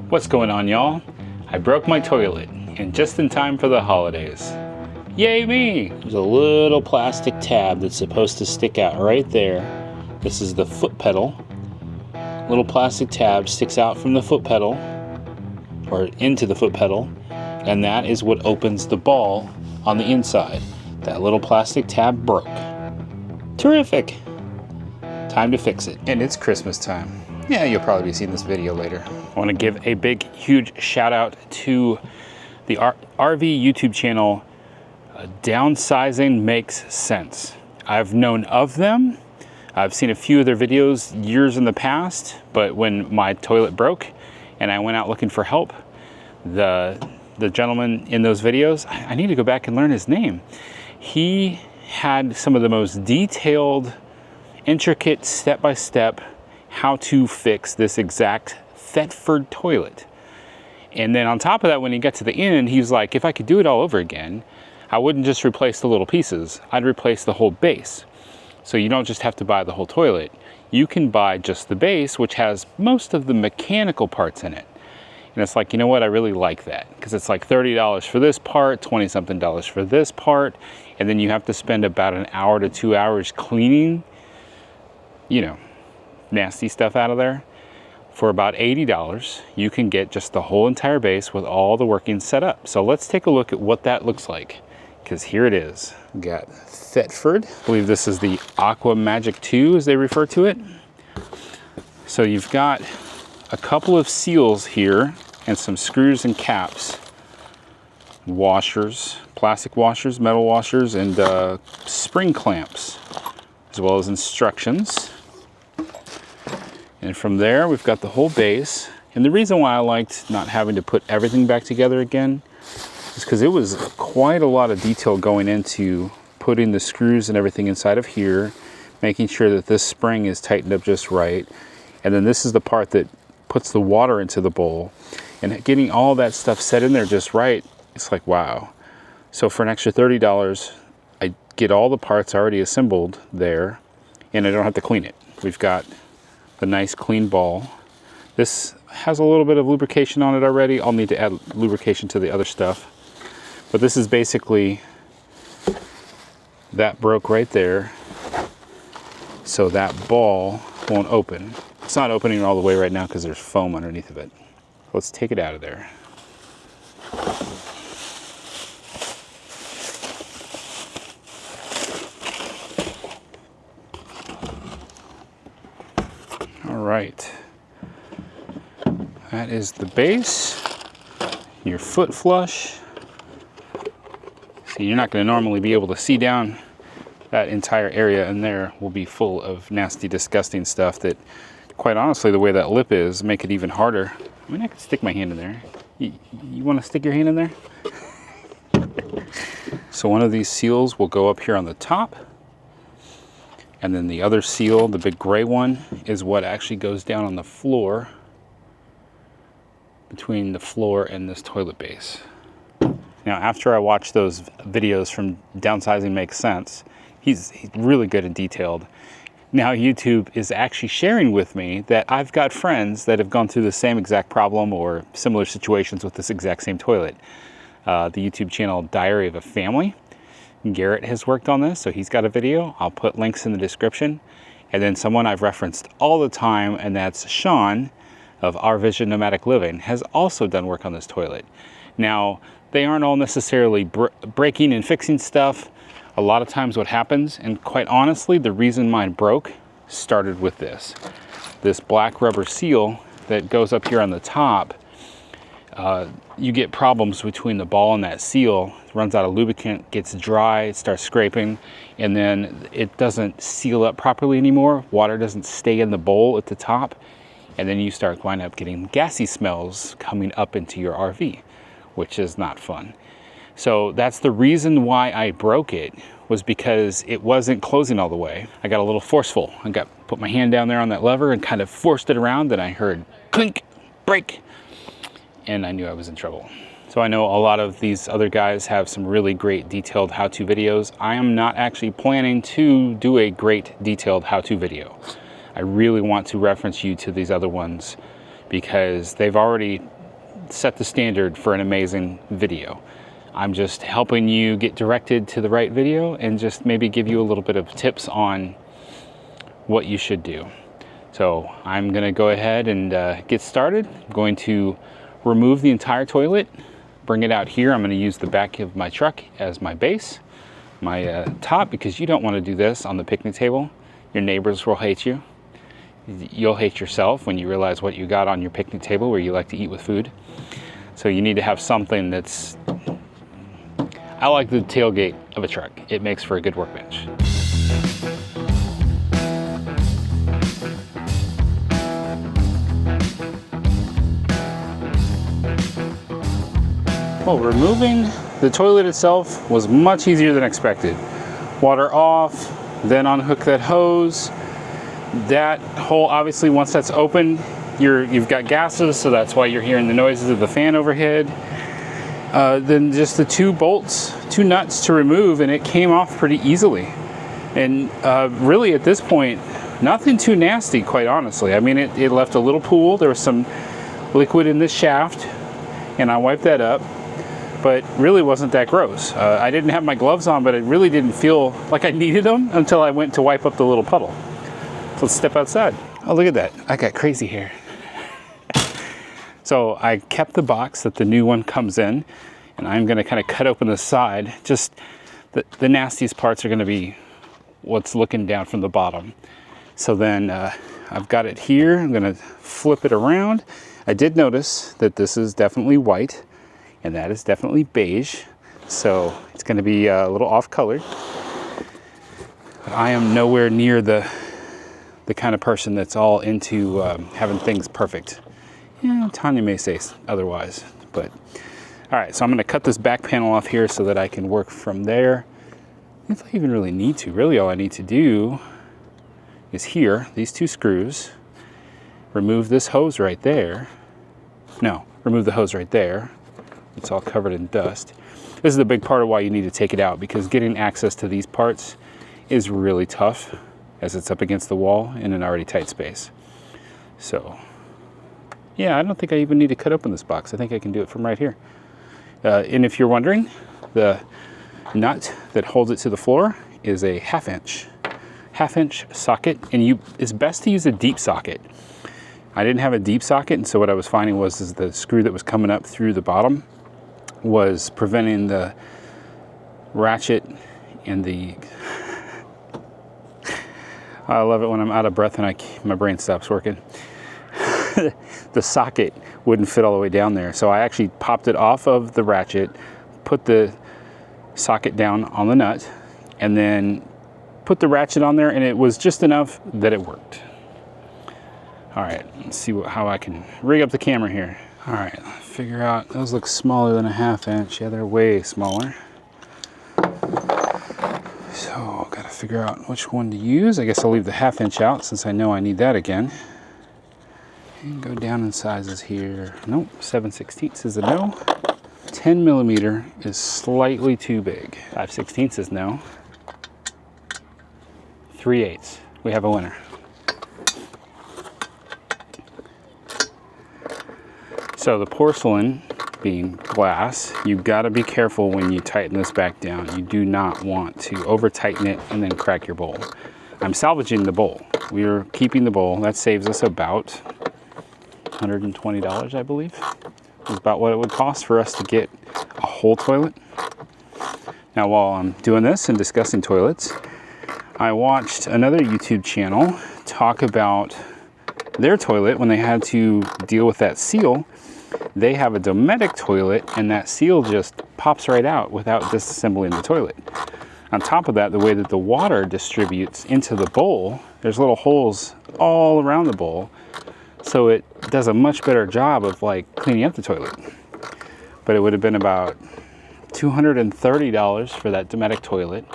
What's going on, y'all? I broke my toilet, and just in time for the holidays. Yay me! There's a little plastic tab that's supposed to stick out right there. This is the foot pedal. Little plastic tab sticks out from the foot pedal, or into the foot pedal, and that is what opens the ball on the inside. That little plastic tab broke. Terrific! Time to fix it. And it's Christmas time. Yeah, you'll probably be seeing this video later. I want to give a big, huge shout out to the RV YouTube channel, Downsizing Makes Sense. I've known of them. I've seen a few of their videos years in the past, but when my toilet broke and I went out looking for help, the gentleman in those videos, I need to go back and learn his name. He had some of the most detailed, intricate, step-by-step how to fix this exact Thetford toilet. And then on top of that, when he got to the end, he was like, if I could do it all over again, I wouldn't just replace the little pieces, I'd replace the whole base. So you don't just have to buy the whole toilet. You can buy just the base, which has most of the mechanical parts in it. And it's like, you know what, I really like that, because it's like $30 for this part, 20-something dollars for this part, and then you have to spend about an hour to 2 hours cleaning, you know, nasty stuff out of there. For about $80, you can get just the whole entire base with all the workings set up. So let's take a look at what that looks like, because here it is. We got Thetford. I believe this is the Aqua Magic 2, as they refer to it. So you've got a couple of seals here and some screws and caps, washers, plastic washers, metal washers, and spring clamps, as well as instructions. And from there, we've got the whole base. And the reason why I liked not having to put everything back together again is because it was quite a lot of detail going into putting the screws and everything inside of here, making sure that this spring is tightened up just right. And then this is the part that puts the water into the bowl. And getting all that stuff set in there just right, it's like, wow. So for an extra $30, I get all the parts already assembled there, and I don't have to clean it. We've got the nice clean ball. This has a little bit of lubrication on it already. I'll need to add lubrication to the other stuff. But this is basically, that broke right there. So that ball won't open. It's not opening all the way right now because there's foam underneath of it. Let's take it out of there. All right, that is the base, your foot flush. See, you're not going to normally be able to see down that entire area, and there will be full of nasty, disgusting stuff that, quite honestly, the way that lip is, make it even harder. I mean, I could stick my hand in there. You want to stick your hand in there? So one of these seals will go up here on the top. And then the other seal, the big gray one, is what actually goes down on the floor, between the floor and this toilet base. Now, after I watched those videos from Downsizing Makes Sense, he's really good and detailed. Now YouTube is actually sharing with me that I've got friends that have gone through the same exact problem or similar situations with this exact same toilet. The YouTube channel Diary of a Family, Garrett has worked on this, so he's got a video. I'll put links in the description. And then someone I've referenced all the time, and that's Sean of Our Vision Nomadic Living, has also done work on this toilet. Now, they aren't all necessarily breaking and fixing stuff. A lot of times what happens, and quite honestly, the reason mine broke started with this black rubber seal that goes up here on the top. You get problems between the ball and that seal. It runs out of lubricant, gets dry, it starts scraping, and then it doesn't seal up properly anymore. Water doesn't stay in the bowl at the top, and then you wind up getting gassy smells coming up into your RV, which is not fun. So that's the reason why I broke it, was because it wasn't closing all the way. I got a little forceful. Put my hand down there on that lever and kind of forced it around, and I heard clink, break, and I knew I was in trouble. So I know a lot of these other guys have some really great detailed how-to videos. I am not actually planning to do a great detailed how-to video. I really want to reference you to these other ones because they've already set the standard for an amazing video. I'm just helping you get directed to the right video and just maybe give you a little bit of tips on what you should do. So I'm going to go ahead and get started. I'm going to remove the entire toilet, bring it out here. I'm going to use the back of my truck as my base, my top, because you don't want to do this on the picnic table. Your neighbors will hate you. You'll hate yourself when you realize what you got on your picnic table where you like to eat with food. So you need to have something that's, I like the tailgate of a truck. It makes for a good workbench. Well, removing the toilet itself was much easier than expected. Water off, then unhook that hose. That hole, obviously, once that's open, you've got gases, so that's why you're hearing the noises of the fan overhead. Then just the two bolts, two nuts to remove, and it came off pretty easily. And really, at this point, nothing too nasty, quite honestly. I mean, it left a little pool. There was some liquid in this shaft, and I wiped that up. But really wasn't that gross. I didn't have my gloves on, but it really didn't feel like I needed them until I went to wipe up the little puddle. So let's step outside. Oh, look at that. I got crazy hair. So I kept the box that the new one comes in, and I'm gonna kind of cut open the side. Just the nastiest parts are gonna be what's looking down from the bottom. So then I've got it here. I'm gonna flip it around. I did notice that this is definitely white, and that is definitely beige, so it's going to be a little off colored. But I am nowhere near the kind of person that's all into having things perfect. Yeah, Tanya may say otherwise, but all right. So I'm going to cut this back panel off here so that I can work from there. If I even really need to, really all I need to do is here, these two screws, remove this hose right there. No, remove the hose right there. It's all covered in dust. This is the big part of why you need to take it out, because getting access to these parts is really tough as it's up against the wall in an already tight space. So yeah, I don't think I even need to cut open this box. I think I can do it from right here. And if you're wondering, the nut that holds it to the floor is a half inch socket, and it's best to use a deep socket. I didn't have a deep socket, and so what I was finding was the screw that was coming up through the bottom was preventing the ratchet and the I love it when I'm out of breath and my brain stops working. The socket wouldn't fit all the way down there, so I actually popped it off of the ratchet, put the socket down on the nut, and then put the ratchet on there, and it was just enough that it worked. All right, let's see how I can rig up the camera here. All right, figure out, those look smaller than a half inch. Yeah, they're way smaller. So gotta figure out which one to use. I guess I'll leave the half inch out since I know I need that again. And go down in sizes here. Nope, 7/16 is a no. 10 millimeter is slightly too big. 5/16 is no. 3/8, we have a winner. So the porcelain being glass, you've got to be careful when you tighten this back down. You do not want to over tighten it and then crack your bowl. I'm salvaging the bowl. We're keeping the bowl. That saves us about $120, I believe. Is about what it would cost for us to get a whole toilet. Now while I'm doing this and discussing toilets, I watched another YouTube channel talk about their toilet when they had to deal with that seal. They have a Dometic toilet, and that seal just pops right out without disassembling the toilet. On top of that, the way that the water distributes into the bowl, there's little holes all around the bowl, so it does a much better job of like cleaning up the toilet. But it would have been about $230 for that Dometic toilet,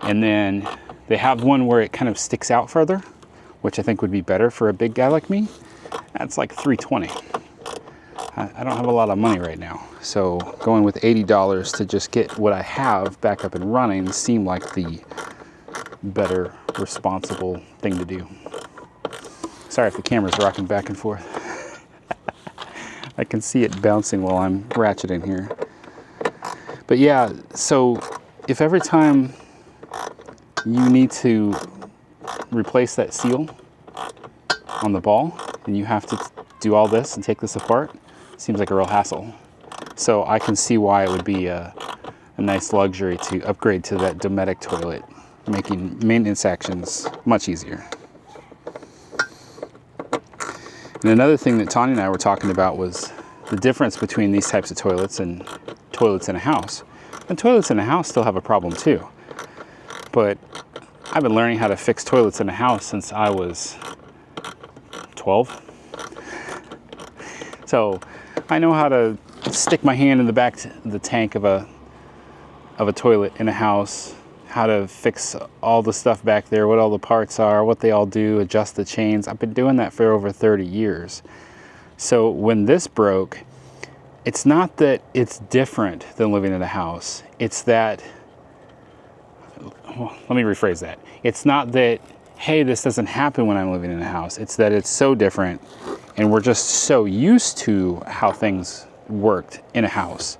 and then they have one where it kind of sticks out further, which I think would be better for a big guy like me. That's like $320. I don't have a lot of money right now, so going with $80 to just get what I have back up and running seemed like the better, responsible thing to do. Sorry if the camera's rocking back and forth. I can see it bouncing while I'm ratcheting here. But yeah, so if every time you need to replace that seal on the ball and you have to do all this and take this apart, it seems like a real hassle. So I can see why it would be a nice luxury to upgrade to that Dometic toilet, making maintenance actions much easier. And another thing that Tanya and I were talking about was the difference between these types of toilets and toilets in a house. And toilets in a house still have a problem too. But I've been learning how to fix toilets in a house since I was 12. So I know how to stick my hand in the back of the tank of a toilet in a house, how to fix all the stuff back there, what all the parts are, what they all do, adjust the chains. I've been doing that for over 30 years. So when this broke, it's not that it's different than living in a house. It's that, well, let me rephrase that. It's not that, hey, this doesn't happen when I'm living in a house. It's that it's so different and we're just so used to how things worked in a house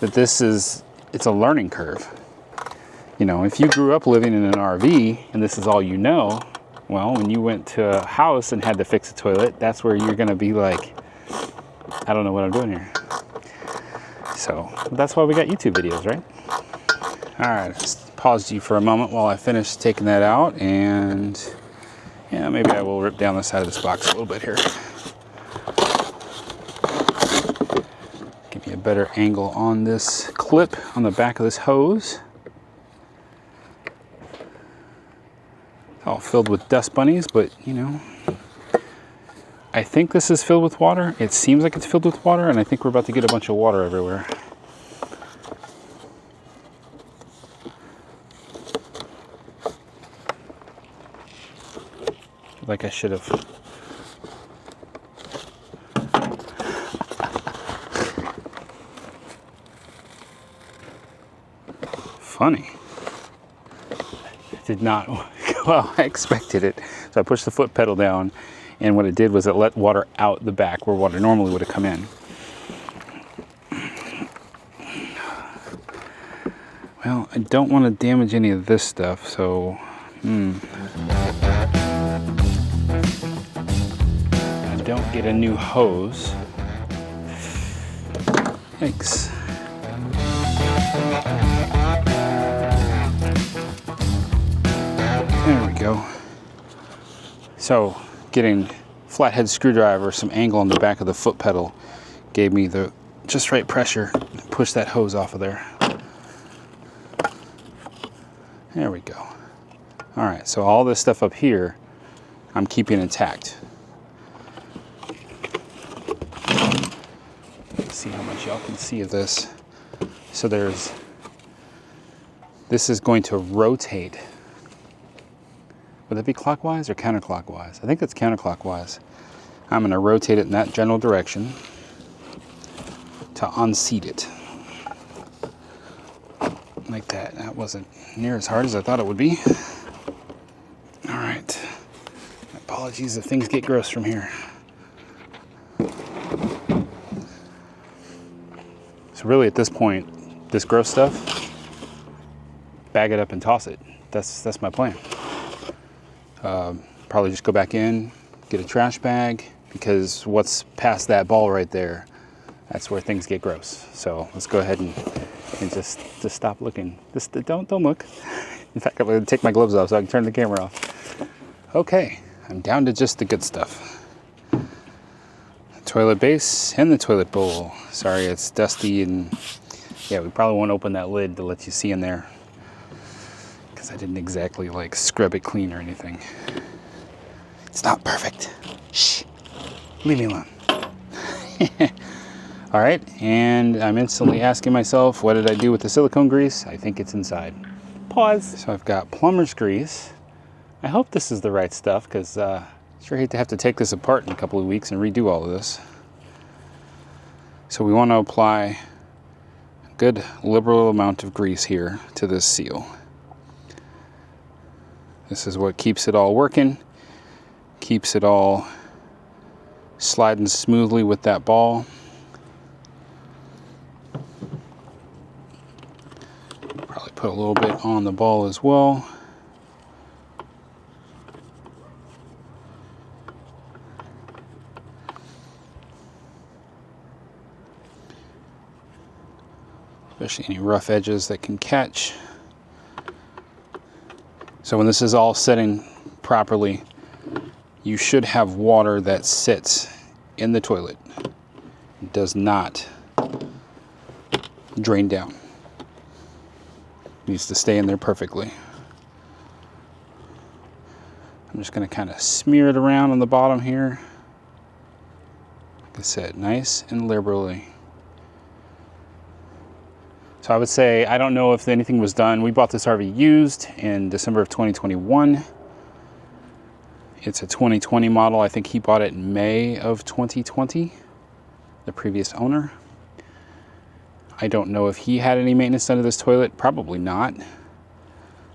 that it's a learning curve. You know, if you grew up living in an RV and this is all you know, well, when you went to a house and had to fix a toilet, that's where you're gonna be like, I don't know what I'm doing here. So that's why we got YouTube videos, right? All right, just paused you for a moment while I finish taking that out, and yeah, maybe I will rip down the side of this box a little bit here. Give me a better angle on this clip on the back of this hose. All filled with dust bunnies, but you know, I think this is filled with water. It seems like it's filled with water, and I think we're about to get a bunch of water everywhere. Like I should have. Funny. Did not go how I expected it. So I pushed the foot pedal down, and what it did was it let water out the back where water normally would have come in. Well, I don't want to damage any of this stuff, so I don't get a new hose. Thanks. There we go. So getting flathead screwdriver, some angle on the back of the foot pedal gave me the just right pressure to push that hose off of there. There we go. All right, so all this stuff up here, I'm keeping intact. Let's see how much y'all can see of this. So this is going to rotate. Would that be clockwise or counterclockwise? I think that's counterclockwise. I'm going to rotate it in that general direction to unseat it. Like that. That wasn't near as hard as I thought it would be. All right. Apologies if things get gross from here. So really at this point, this gross stuff, bag it up and toss it. That's my plan. Probably just go back in, get a trash bag, because what's past that ball right there, that's where things get gross. So let's go ahead and just stop looking. Just don't look. In fact, I'm going to take my gloves off so I can turn the camera off. Okay, I'm down to just the good stuff. The toilet base and the toilet bowl. Sorry, it's dusty, and yeah, we probably won't open that lid to let you see in there, because I didn't exactly like scrub it clean or anything. It's not perfect. Shh, leave me alone. All right, and I'm instantly asking myself, what did I do with the silicone grease? I think it's inside. Pause. So I've got plumber's grease. I hope this is the right stuff, because sure hate to have to take this apart in a couple of weeks and redo all of this. So we want to apply a good liberal amount of grease here to this seal. This is what keeps it all working, keeps it all sliding smoothly with that ball. Probably put a little bit on the ball as well. Especially any rough edges that can catch. So when this is all setting properly, you should have water that sits in the toilet. It does not drain down. It needs to stay in there perfectly. I'm just going to kind of smear it around on the bottom here. Like I said, nice and liberally. So I would say, I don't know if anything was done. We bought this RV used in December of 2021. It's a 2020 model. I think he bought it in May of 2020, the previous owner. I don't know if he had any maintenance done to this toilet. Probably not.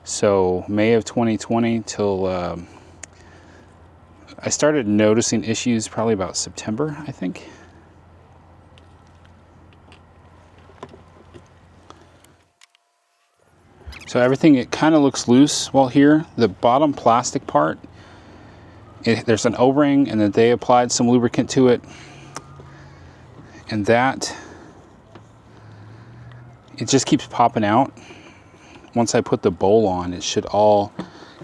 So May of 2020 till I started noticing issues probably about September, I think. So everything, it kind of looks loose. Well, here, the bottom plastic part, there's an O-ring, and then they applied some lubricant to it. And that, it just keeps popping out. Once I put the bowl on, it should all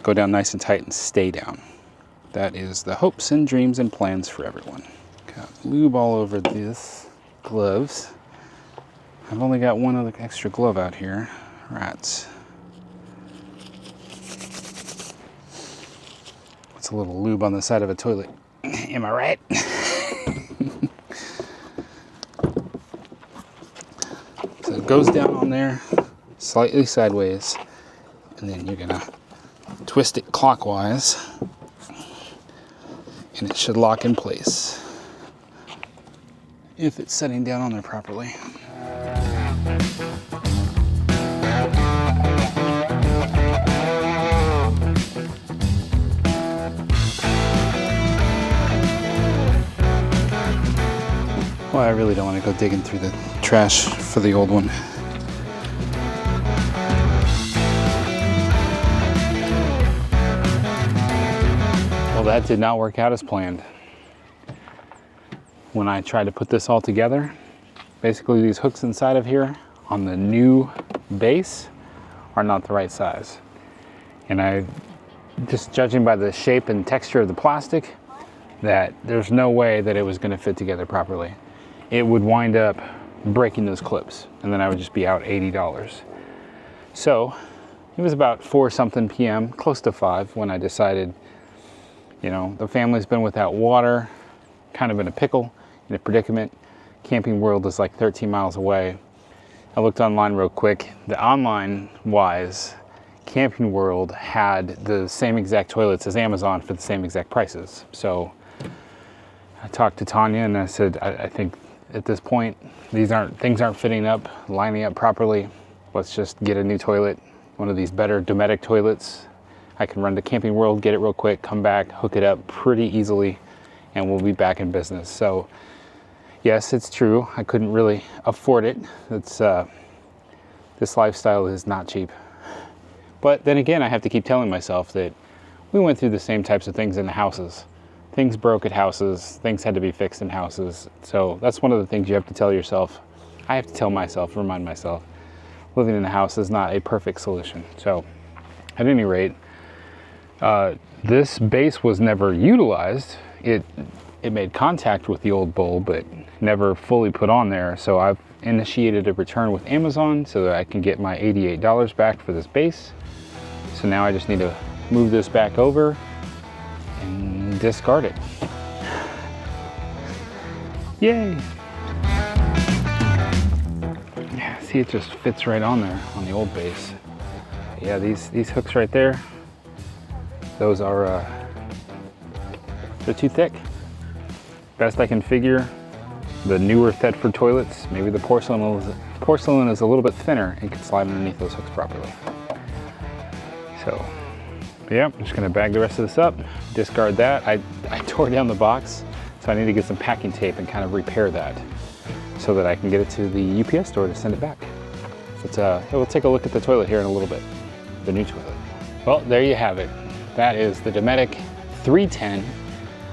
go down nice and tight and stay down. That is the hopes and dreams and plans for everyone. Got lube all over these gloves. I've only got one other extra glove out here. Rats. What's a little lube on the side of a toilet? Am I right? So it goes down on there, slightly sideways, and then you're gonna twist it clockwise, and it should lock in place if it's setting down on there properly. Well, I really don't want to go digging through the trash for the old one. Well, that did not work out as planned. When I tried to put this all together, basically these hooks inside of here on the new base are not the right size. And I, just judging by the shape and texture of the plastic, that there's no way that it was going to fit together properly. It would wind up breaking those clips, and then I would just be out $80. So it was about 4 something p.m., close to 5, when I decided, you know, the family's been without water, kind of in a pickle, in a predicament. Camping World is like 13 miles away. I looked online real quick. The online wise, Camping World had the same exact toilets as Amazon for the same exact prices. So I talked to Tanya and I said, I think at this point, things aren't fitting up, lining up properly. Let's just get a new toilet, one of these better Dometic toilets. I can run to Camping World, get it real quick, come back, hook it up pretty easily, and we'll be back in business. So yes, it's true. I couldn't really afford it. It's this lifestyle is not cheap. But then again, I have to keep telling myself that we went through the same types of things in the houses. Things broke at houses, things had to be fixed in houses. So that's one of the things you have to tell yourself. I have to tell myself, remind myself, living in a house is not a perfect solution. So at any rate, this base was never utilized. It made contact with the old bowl, but never fully put on there. So I've initiated a return with Amazon so that I can get my $88 back for this base. So now I just need to move this back over and discard it. Yay! Yeah, see, it just fits right on there on the old base. Yeah, these hooks right there, those are they're too thick. Best I can figure, the newer Thetford toilets, maybe the porcelain is a little bit thinner and can slide underneath those hooks properly. So yeah, I'm just gonna bag the rest of this up, discard that. I tore down the box So I need to get some packing tape and kind of repair that so that I can get it to the UPS store to send it back. We'll take a look at the toilet here in a little bit, the new toilet. Well, there you have it. That is the Dometic 310.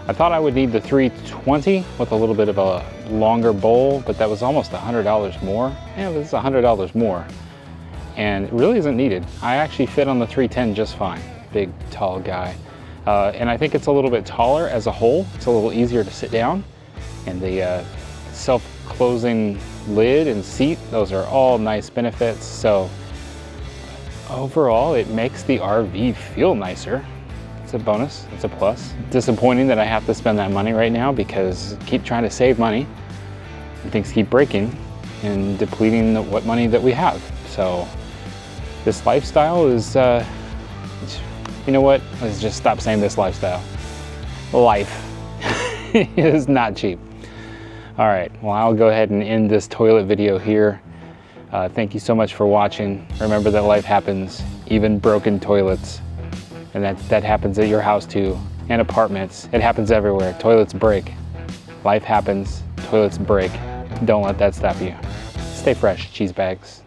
I thought I would need the 320 with a little bit of a longer bowl, but that was almost $100 more. Yeah, it was $100 more. And it really isn't needed. I actually fit on the 310 just fine. Big, tall guy. And I think it's a little bit taller as a whole. It's a little easier to sit down. And the self-closing lid and seat, those are all nice benefits. So overall, it makes the RV feel nicer. It's a bonus, it's a plus. Disappointing that I have to spend that money right now because I keep trying to save money and things keep breaking and depleting what money that we have. So this lifestyle is, you know what? Let's just stop saying this lifestyle. Life is not cheap. All right, well, I'll go ahead and end this toilet video here. Thank you so much for watching. Remember that life happens, even broken toilets. And that happens at your house too, and apartments. It happens everywhere. Toilets break. Life happens, toilets break. Don't let that stop you. Stay fresh, cheese bags.